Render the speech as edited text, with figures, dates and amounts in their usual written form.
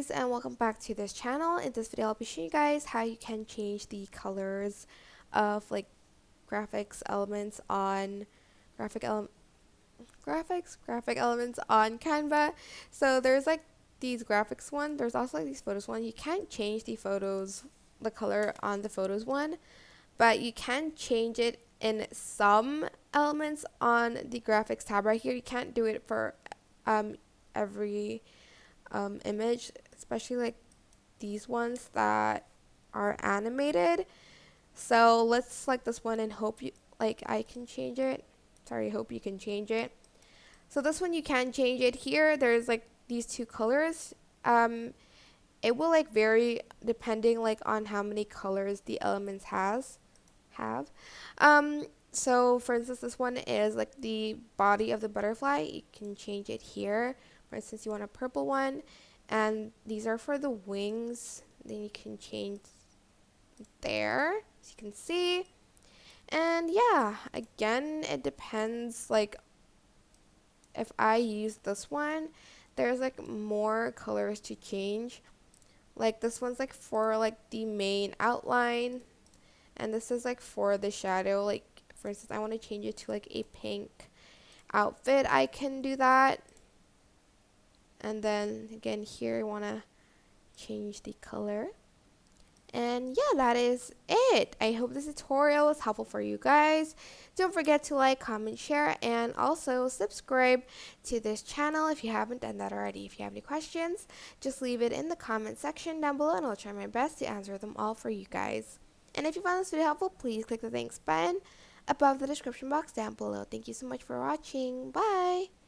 guys, and welcome back to this channel. In this video I'll be showing you guys how you can change the colors of like graphics elements on graphic elements on Canva. So there's like these graphics one, there's also like these photos one. You can't change the color on the photos one, but you can change it in some elements on the graphics tab right here. You can't do it for every image, especially like these ones that are animated. So let's select this one and hope I can change it. Sorry, hope you can change it. So this one you can change it here. There's like these two colors. It will like vary depending like on how many colors the elements have. So for instance, this one is like the body of the butterfly. You can change it here. For instance, you want a purple one, and these are for the wings. Then you can change there, as you can see. And yeah, again, it depends. Like if I use this one, there's like more colors to change. Like this one's like for like the main outline, and this is like for the shadow. Like for instance, I want to change it to like a pink outfit. I can do that. And then again here I want to change the color. And yeah, that is it. I hope this tutorial was helpful for you guys. Don't forget to like, comment, share, and also subscribe to this channel if you haven't done that already. If you have any questions, just leave it in the comment section down below and I'll try my best to answer them all for you guys. And if you found this video helpful, please click the thanks button above the description box down below. Thank you so much for watching. Bye!